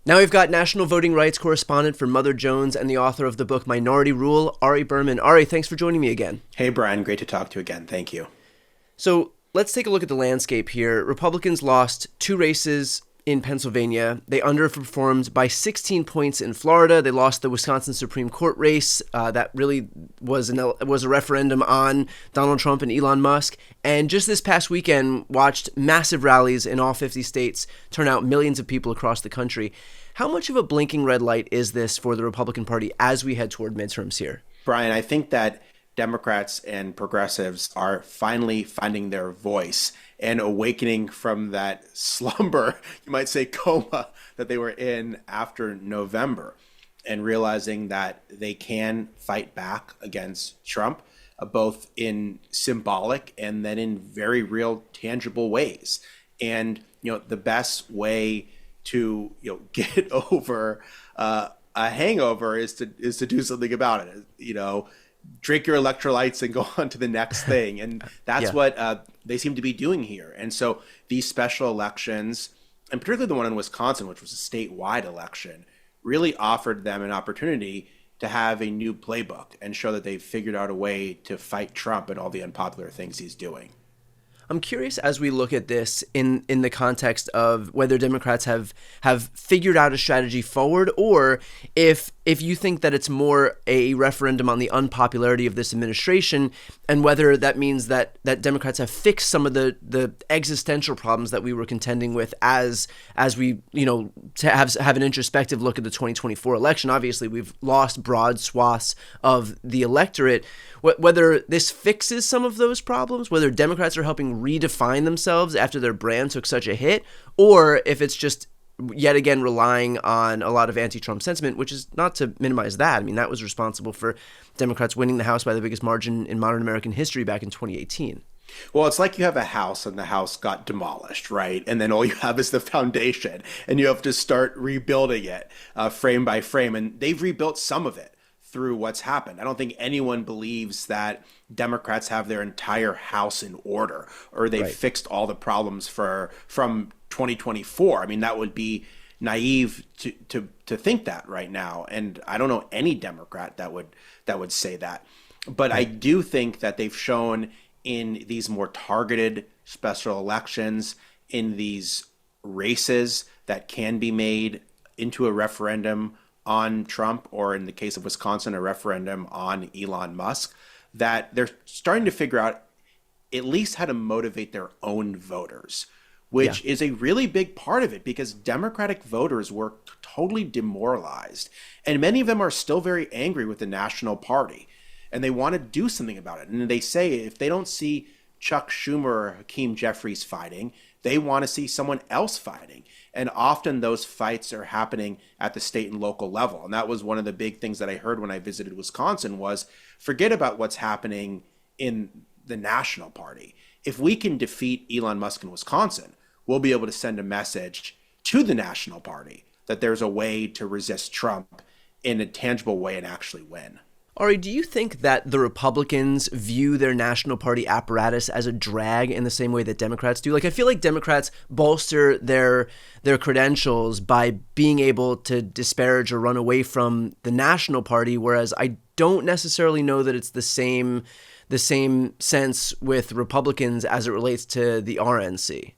Now we've got national voting rights correspondent for Mother Jones and the author of the book Minority Rule, Ari Berman. Ari, thanks for joining me again. Hey, Brian, great to talk to you again. Thank you. So let's take a look at the landscape here. Republicans lost two races in Pennsylvania. They underperformed by 16 points in Florida. They lost the Wisconsin Supreme Court race. That really was a referendum on Donald Trump and Elon Musk. And just this past weekend, watched massive rallies in all 50 states turn out millions of people across the country. How much of a blinking red light is this for the Republican Party as we head toward midterms here? Brian, I think that Democrats and progressives are finally finding their voice and awakening from that slumber, you might say coma, that they were in after November, and realizing that they can fight back against Trump, both in symbolic and then in very real, tangible ways. And, the best way to, get over a hangover is to do something about it. Drink your electrolytes and go on to the next thing. And that's what they seem to be doing here. And so these special elections, and particularly the one in Wisconsin, which was a statewide election, really offered them an opportunity to have a new playbook and show that they've figured out a way to fight Trump and all the unpopular things he's doing. I'm curious as we look at this in the context of whether Democrats have figured out a strategy forward, or if you think that it's more a referendum on the unpopularity of this administration, and whether that means that Democrats have fixed some of the existential problems that we were contending with as we to have an introspective look at the 2024 election. Obviously, we've lost broad swaths of the electorate. Whether this fixes some of those problems, whether Democrats are helping redefine themselves after their brand took such a hit, or if it's just yet again relying on a lot of anti-Trump sentiment, which is not to minimize that. I mean, that was responsible for Democrats winning the House by the biggest margin in modern American history back in 2018. Well, it's like you have a house and the house got demolished, right? And then all you have is the foundation and you have to start rebuilding it frame by frame. And they've rebuilt some of it through what's happened. I don't think anyone believes that Democrats have their entire house in order or they've fixed all the problems from 2024. I mean, that would be naive to think that right now. And I don't know any Democrat that would say that. But I do think that they've shown in these more targeted special elections, in these races that can be made into a referendum on Trump, or in the case of Wisconsin, a referendum on Elon Musk, that they're starting to figure out at least how to motivate their own voters, which is a really big part of it, because Democratic voters were totally demoralized. And many of them are still very angry with the national party, and they want to do something about it. And they say if they don't see Chuck Schumer or Hakeem Jeffries fighting, they want to see someone else fighting. And often those fights are happening at the state and local level. And that was one of the big things that I heard when I visited Wisconsin was forget about what's happening in the national party. If we can defeat Elon Musk in Wisconsin, we'll be able to send a message to the national party that there's a way to resist Trump in a tangible way and actually win. Ari, do you think that the Republicans view their national party apparatus as a drag in the same way that Democrats do? Like, I feel like Democrats bolster their credentials by being able to disparage or run away from the national party, whereas I don't necessarily know that it's the same sense with Republicans as it relates to the RNC.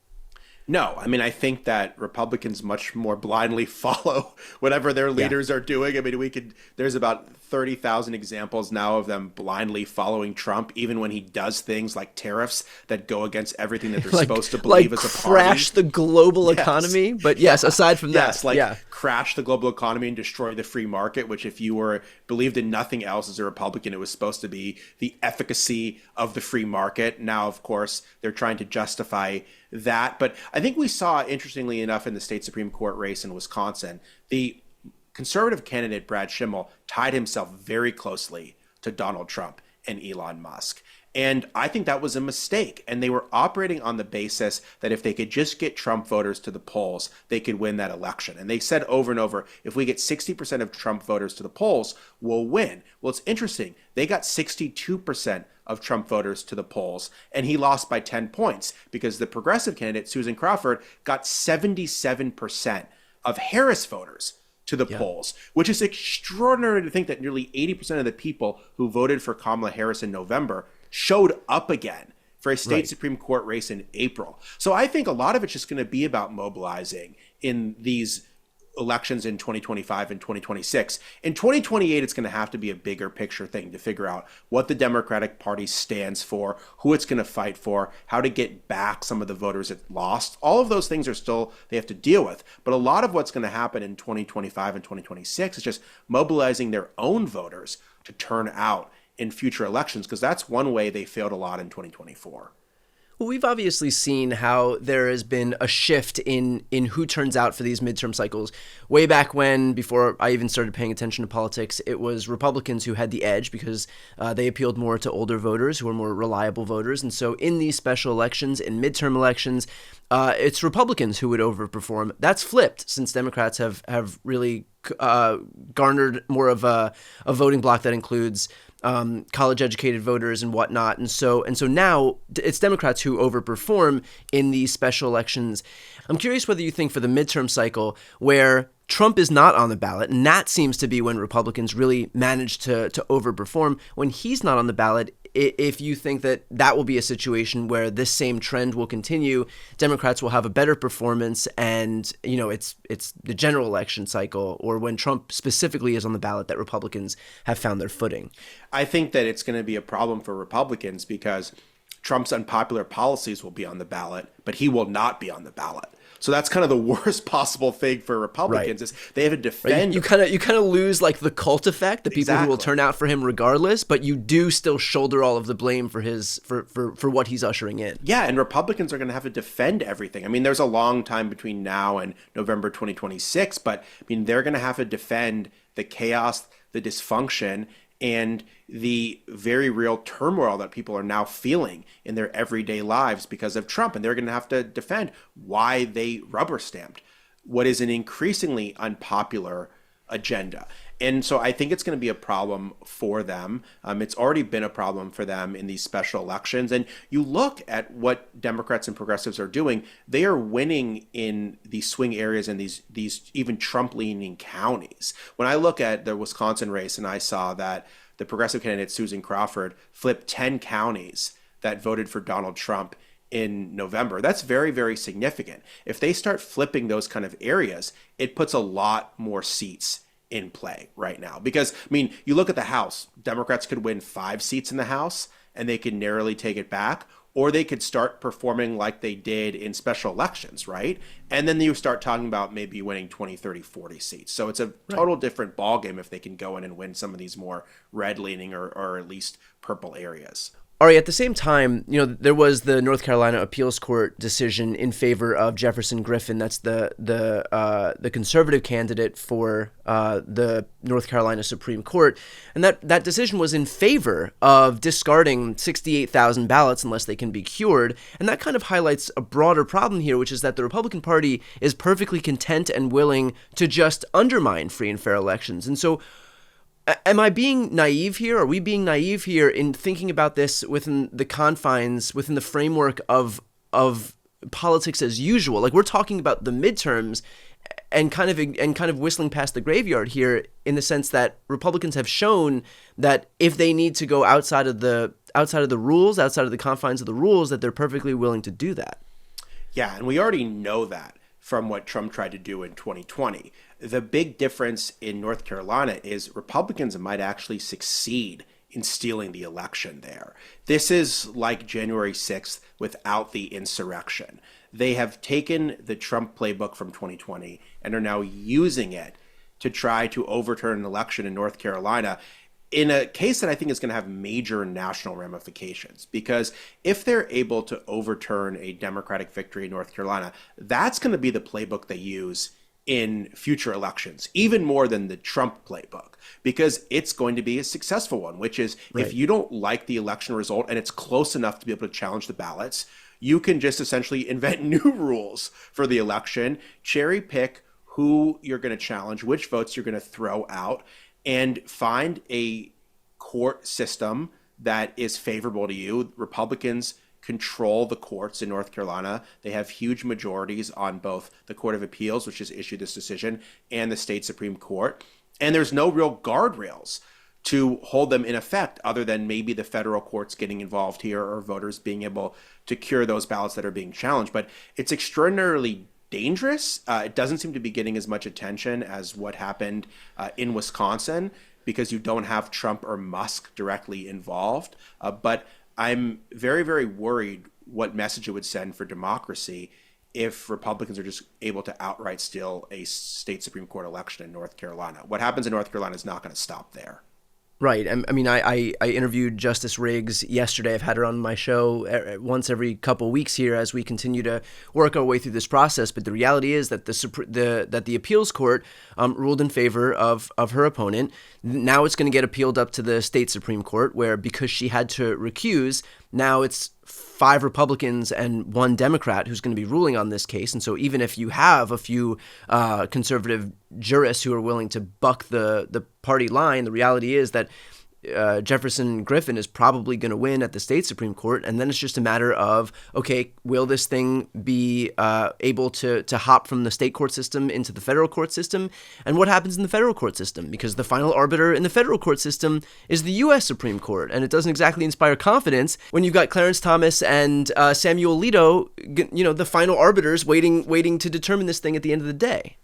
No, I mean, I think that Republicans much more blindly follow whatever their leaders are doing. I mean, there's about 30,000 examples now of them blindly following Trump, even when he does things like tariffs that go against everything that they're supposed to believe as a party. Crash the global economy. But yes, aside from that. Crash the global economy and destroy the free market, which if you believed in nothing else as a Republican, it was supposed to be the efficacy of the free market. Now, of course, they're trying to justify that. But I think we saw, interestingly enough, in the state Supreme Court race in Wisconsin, the conservative candidate Brad Schimmel tied himself very closely to Donald Trump and Elon Musk. And I think that was a mistake. And they were operating on the basis that if they could just get Trump voters to the polls, they could win that election. And they said over and over, if we get 60% of Trump voters to the polls, we'll win. Well, it's interesting. They got 62% of Trump voters to the polls, and he lost by 10 points because the progressive candidate, Susan Crawford, got 77% of Harris voters to the polls, which is extraordinary to think that nearly 80% of the people who voted for Kamala Harris in November showed up again for a state Supreme Court race in April. So I think a lot of it's just going to be about mobilizing in these elections in 2025 and 2026. In 2028, it's going to have to be a bigger picture thing to figure out what the Democratic Party stands for, who it's going to fight for, how to get back some of the voters it lost. All of those things are still, they have to deal with. But a lot of what's going to happen in 2025 and 2026 is just mobilizing their own voters to turn out in future elections, because that's one way they failed a lot in 2024. Well, we've obviously seen how there has been a shift in who turns out for these midterm cycles. Way back when, before I even started paying attention to politics, it was Republicans who had the edge because they appealed more to older voters who are more reliable voters. And so in these special elections, in midterm elections, it's Republicans who would overperform. That's flipped since Democrats have really garnered more of a voting bloc that includes college-educated voters and whatnot, and so now it's Democrats who overperform in these special elections. I'm curious whether you think for the midterm cycle, where Trump is not on the ballot, and that seems to be when Republicans really manage to overperform. When he's not on the ballot, if you think that will be a situation where this same trend will continue, Democrats will have a better performance, and it's the general election cycle, or when Trump specifically is on the ballot, that Republicans have found their footing. I think that it's going to be a problem for Republicans because Trump's unpopular policies will be on the ballot, but he will not be on the ballot. So that's kind of the worst possible thing for Republicans is they have to defend. You kind of lose like the cult effect, the people who will turn out for him regardless, but you do still shoulder all of the blame for his for what he's ushering in. Yeah, and Republicans are going to have to defend everything. I mean, there's a long time between now and November 2026, but I mean, they're going to have to defend the chaos, the dysfunction, and the very real turmoil that people are now feeling in their everyday lives because of Trump. And they're going to have to defend why they rubber stamped what is an increasingly unpopular agenda. And so I think it's going to be a problem for them. It's already been a problem for them in these special elections. And you look at what Democrats and progressives are doing, they are winning in these swing areas and these even Trump-leaning counties. When I look at the Wisconsin race and I saw that the progressive candidate Susan Crawford flipped 10 counties that voted for Donald Trump in November, that's very, very significant. If they start flipping those kind of areas, it puts a lot more seats in play right now. Because, I mean, you look at the House, Democrats could win 5 seats in the House and they could narrowly take it back, or they could start performing like they did in special elections, right? And then you start talking about maybe winning 20, 30, 40 seats. So it's a total different ballgame if they can go in and win some of these more red-leaning or at least purple areas. Ari, at the same time, there was the North Carolina Appeals Court decision in favor of Jefferson Griffin. That's the conservative candidate for the North Carolina Supreme Court, and that decision was in favor of discarding 68,000 ballots unless they can be cured. And that kind of highlights a broader problem here, which is that the Republican Party is perfectly content and willing to just undermine free and fair elections. And so, am I being naive here? Are we being naive here in thinking about this within the confines, within the framework of politics as usual? Like, we're talking about the midterms and kind of whistling past the graveyard here, in the sense that Republicans have shown that if they need to go outside of the rules, outside of the confines of the rules, that they're perfectly willing to do that. Yeah, and we already know that from what Trump tried to do in 2020. The big difference in North Carolina is Republicans might actually succeed in stealing the election there. This is like January 6th without the insurrection. They have taken the Trump playbook from 2020 and are now using it to try to overturn an election in North Carolina in a case that I think is going to have major national ramifications. Because if they're able to overturn a Democratic victory in North Carolina, that's going to be the playbook they use in future elections, even more than the Trump playbook, because it's going to be a successful one, which is if you don't like the election result and it's close enough to be able to challenge the ballots, you can just essentially invent new rules for the election, cherry pick who you're going to challenge, which votes you're going to throw out, and find a court system that is favorable to you. Republicans control the courts in North Carolina. They have huge majorities on both the Court of Appeals, which has issued this decision, and the state Supreme Court. And there's no real guardrails to hold them in effect other than maybe the federal courts getting involved here or voters being able to cure those ballots that are being challenged. But it's extraordinarily dangerous. It doesn't seem to be getting as much attention as what happened in Wisconsin because you don't have Trump or Musk directly involved. But I'm very, very worried what message it would send for democracy if Republicans are just able to outright steal a state Supreme Court election in North Carolina. What happens in North Carolina is not going to stop there. Right. I mean, I interviewed Justice Riggs yesterday. I've had her on my show once every couple weeks here as we continue to work our way through this process. But the reality is that the appeals court ruled in favor of her opponent. Now it's going to get appealed up to the state Supreme Court, where because she had to recuse, now it's 5 Republicans and 1 Democrat who's going to be ruling on this case. And so even if you have a few conservative jurists who are willing to buck the party line, the reality is that Jefferson Griffin is probably going to win at the state Supreme Court. And then it's just a matter of, okay, will this thing be able to hop from the state court system into the federal court system? And what happens in the federal court system? Because the final arbiter in the federal court system is the U.S. Supreme Court. And it doesn't exactly inspire confidence when you've got Clarence Thomas and Samuel Alito, the final arbiters waiting to determine this thing at the end of the day.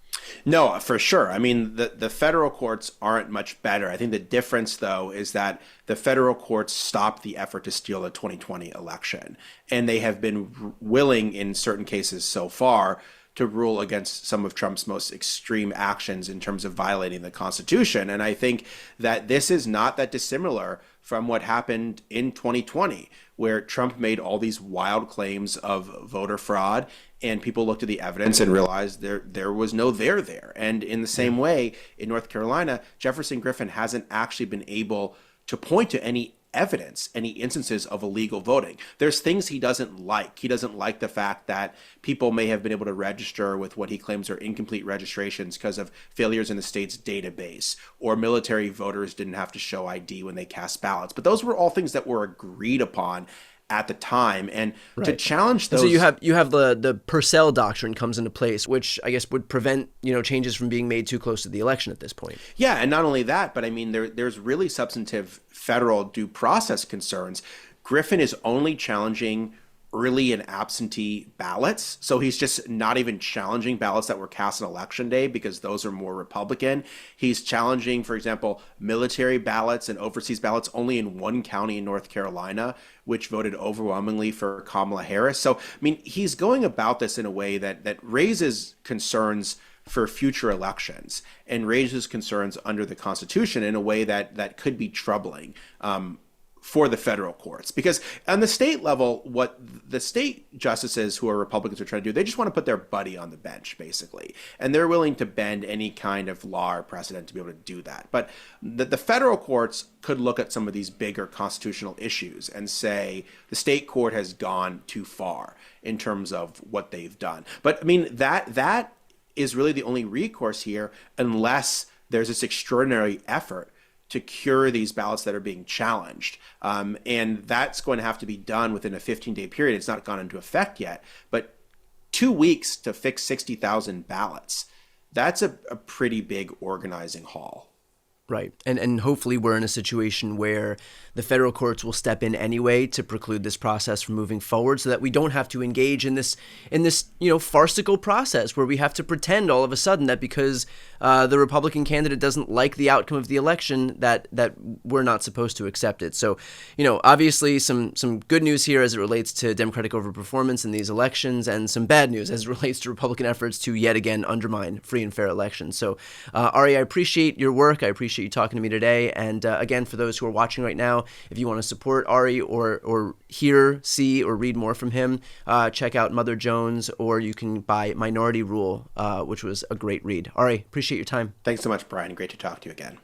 No, for sure. I mean, the federal courts aren't much better. I think the difference, though, is that the federal courts stopped the effort to steal the 2020 election. And they have been willing in certain cases so far to rule against some of Trump's most extreme actions in terms of violating the Constitution. And I think that this is not that dissimilar from what happened in 2020, where Trump made all these wild claims of voter fraud, and people looked at the evidence and realized there was no there. And in the same way, in North Carolina, Jefferson Griffin hasn't actually been able to point to any evidence, any instances of illegal voting. There's things he doesn't like. He doesn't like the fact that people may have been able to register with what he claims are incomplete registrations because of failures in the state's database, or military voters didn't have to show ID when they cast ballots. But those were all things that were agreed upon at the time, and right. To challenge those. So you have the Purcell doctrine comes into place, which I guess would prevent changes from being made too close to the election at this point. Yeah, and not only that, but I mean there's really substantive federal due process concerns. Griffin is only challenging early and absentee ballots. So he's just not even challenging ballots that were cast on election day because those are more Republican. He's challenging, for example, military ballots and overseas ballots only in one county in North Carolina, which voted overwhelmingly for Kamala Harris. So, I mean, he's going about this in a way that raises concerns for future elections and raises concerns under the Constitution in a way that could be troubling for the federal courts. Because on the state level, what the state justices who are Republicans are trying to do, they just want to put their buddy on the bench, basically. And they're willing to bend any kind of law or precedent to be able to do that. But the federal courts could look at some of these bigger constitutional issues and say the state court has gone too far in terms of what they've done. But I mean, that is really the only recourse here unless there's this extraordinary effort to cure these ballots that are being challenged. And that's going to have to be done within a 15-day period. It's not gone into effect yet, but 2 weeks to fix 60,000 ballots, that's a pretty big organizing haul. Right. And hopefully we're in a situation where the federal courts will step in anyway to preclude this process from moving forward so that we don't have to engage in this farcical process where we have to pretend all of a sudden that because the Republican candidate doesn't like the outcome of the election that we're not supposed to accept it. So, obviously some good news here as it relates to Democratic overperformance in these elections, and some bad news as it relates to Republican efforts to yet again undermine free and fair elections. So, Ari, I appreciate your work. I appreciate you talking to me today. And again, for those who are watching right now, if you want to support Ari or hear, see, or read more from him, check out Mother Jones, or you can buy Minority Rule, which was a great read. Ari, appreciate your time. Thanks so much, Brian. Great to talk to you again.